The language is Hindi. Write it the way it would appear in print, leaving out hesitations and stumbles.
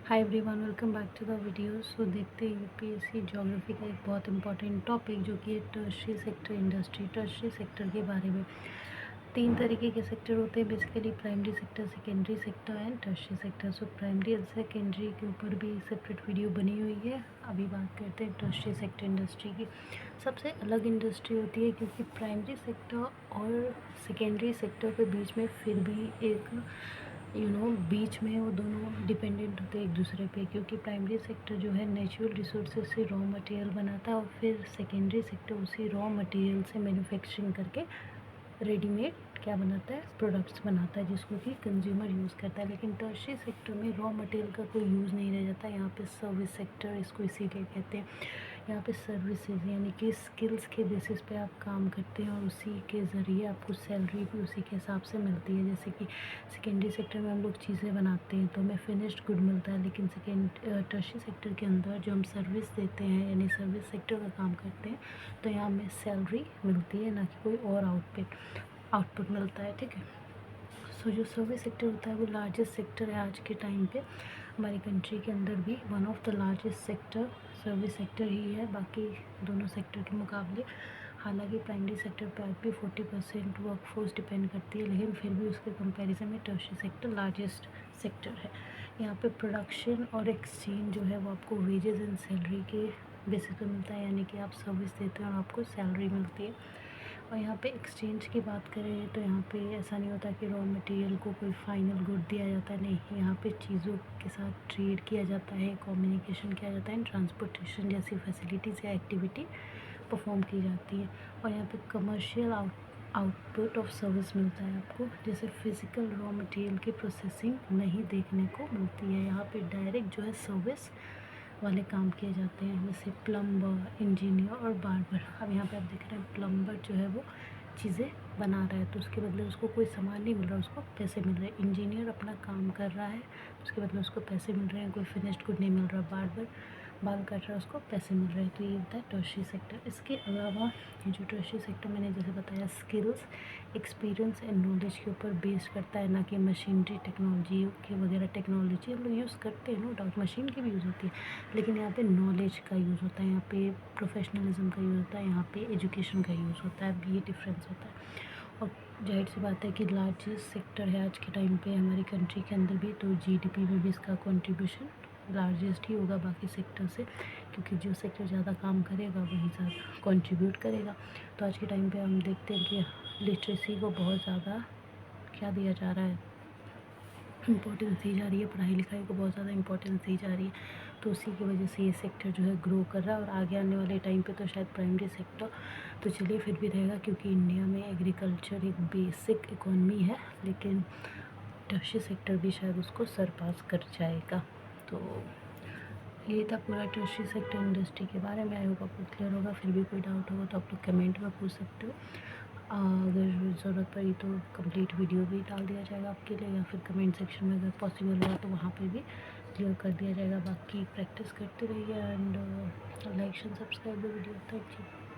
Hi everyone, welcome back to the video. So देखते हैं यूपीएससी ज्योग्राफी का एक बहुत इंपॉर्टेंट टॉपिक जो कि है tertiary sector industry. Tertiary sector के बारे में तीन तरीके के सेक्टर होते हैं basically: primary sector, secondary sector and tertiary sector. So primary and secondary के ऊपर भी सेपरेट वीडियो बनी हुई है। अभी बात करते हैं टर्शियरी सेक्टर इंडस्ट्री की। सबसे अलग इंडस्ट्री होती है क्योंकि प्राइमरी सेक्टर और सेकेंडरी सेक्टर के बीच में फिर भी एक बीच में वो दोनों डिपेंडेंट होते हैं एक दूसरे पे, क्योंकि प्राइमरी सेक्टर जो है नेचुरल रिसोर्सेज से रॉ मटेरियल बनाता है और फिर सेकेंडरी सेक्टर उसी रॉ मटेरियल से मैन्युफैक्चरिंग करके रेडीमेड क्या बनाता है, प्रोडक्ट्स बनाता है जिसको कि कंज्यूमर यूज़ करता है। लेकिन टर्शियरी सेक्टर में रॉ मटेरियल का कोई यूज़ नहीं रह जाता। यहाँ पे सर्विस सेक्टर इसको इसीलिए कहते हैं। यहाँ पे सर्विसेज यानी कि स्किल्स के बेसिस पे आप काम करते हैं और उसी के ज़रिए आपको सैलरी भी उसी के हिसाब से मिलती है। जैसे कि सेकेंडरी सेक्टर में हम लोग चीज़ें बनाते हैं तो हमें फिनिश्ड गुड मिलता है, लेकिन टर्शियरी सेक्टर के अंदर जो हम सर्विस देते हैं यानी सर्विस सेक्टर का काम करते हैं तो यहाँ हमें सैलरी मिलती है, ना कि कोई और आउटपुट मिलता है। ठीक है। सो जो सर्विस सेक्टर होता है वो लार्जेस्ट सेक्टर है आज के टाइम पे हमारी कंट्री के अंदर भी। One of the largest sector service sector ही है बाकी दोनों सेक्टर के मुकाबले। हालांकि प्राइमरी सेक्टर पर भी 40% वर्कफोर्स डिपेंड करती है, लेकिन फिर भी उसके कंपैरिजन में टर्शियरी सेक्टर लार्जेस्ट सेक्टर है। यहाँ पे प्रोडक्शन और एक्सचेंज जो है वो आपको वेजेस एंड सैलरी के बेसिस पे मिलता है, यानी कि आप सर्विस देते हैं और आपको सैलरी मिलती है। और यहाँ पे एक्सचेंज की बात करें तो यहाँ पे ऐसा नहीं होता कि रॉ मटेरियल को कोई फाइनल गुड दिया जाता है, नहीं, यहाँ पे चीज़ों के साथ ट्रेड किया जाता है, कम्युनिकेशन किया जाता है, ट्रांसपोर्टेशन जैसी फैसिलिटीज़ या एक्टिविटी परफॉर्म की जाती है। और यहाँ पे कमर्शियल आउटपुट ऑफ सर्विस मिलता है आपको, जैसे फिज़िकल रॉ मटेरियल की प्रोसेसिंग नहीं देखने को मिलती है। यहाँ पे डायरेक्ट जो है सर्विस वाले काम किए जाते हैं, जैसे प्लम्बर, इंजीनियर और बार्बर। अब यहाँ पे आप देख रहे हैं प्लम्बर जो है वो चीज़ें बना रहा है तो उसके बदले उसको कोई सामान नहीं मिल रहा, उसको पैसे मिल रहे हैं। इंजीनियर अपना काम कर रहा है तो उसके बदले उसको पैसे मिल रहे हैं, कोई फिनिश्ड गुड नहीं मिल रहा। बार्बर बाल काट रहा है, उसको पैसे मिल रहे हैं। तो ये होता है टर्शियरी सेक्टर। इसके अलावा जो टर्शियरी सेक्टर मैंने जैसे बताया स्किल्स, एक्सपीरियंस एंड नॉलेज के ऊपर बेस करता है, ना कि मशीनरी टेक्नोलॉजी के वगैरह। टेक्नोलॉजी हम लोग यूज़ करते हैं, नो डाउट मशीन की भी यूज़ होती है, लेकिन यहाँ पे नॉलेज का यूज़ होता है, यहाँ पे प्रोफेशनलिज्म का यूज़ होता है, यहाँ पे एजुकेशन का यूज़ होता है। ये डिफरेंस होता है। और जाहिर सी बात है कि लार्जेस्ट सेक्टर है आज के टाइम पे हमारी कंट्री के अंदर भी, तो जीडीपी में भी इसका कंट्रीब्यूशन लार्जेस्ट ही होगा बाकी सेक्टर से, क्योंकि जो सेक्टर ज़्यादा काम करेगा वही ज़्यादा कंट्रीब्यूट करेगा। तो आज के टाइम पे हम देखते हैं कि लिटरेसी को बहुत ज़्यादा क्या दिया जा रहा है, इम्पोर्टेंस दी जा रही है, पढ़ाई लिखाई को बहुत ज़्यादा इम्पोर्टेंस दी जा रही है। तो उसी की वजह से ये सेक्टर जो है ग्रो कर रहा है। और आगे आने वाले टाइम पे तो शायद प्राइमरी सेक्टर तो चलिए फिर भी रहेगा, क्योंकि इंडिया में एग्रीकल्चर एक बेसिक इकोनॉमी है, लेकिन टर्शियरी सेक्टर भी शायद उसको सरपास कर जाएगा। तो ये था पूरा टर्शियरी सेक्टर इंडस्ट्री के बारे में। आई होप आपको क्लियर होगा। फिर भी कोई डाउट होगा तो आप लोग कमेंट में पूछ सकते हो। अगर ज़रूरत पड़ी तो कंप्लीट वीडियो भी डाल दिया जाएगा आपके लिए, या फिर कमेंट सेक्शन में अगर पॉसिबल हुआ तो वहाँ पे भी क्लियर कर दिया जाएगा। बाकी प्रैक्टिस करते रहिए and like and subscribe the video. Thank you.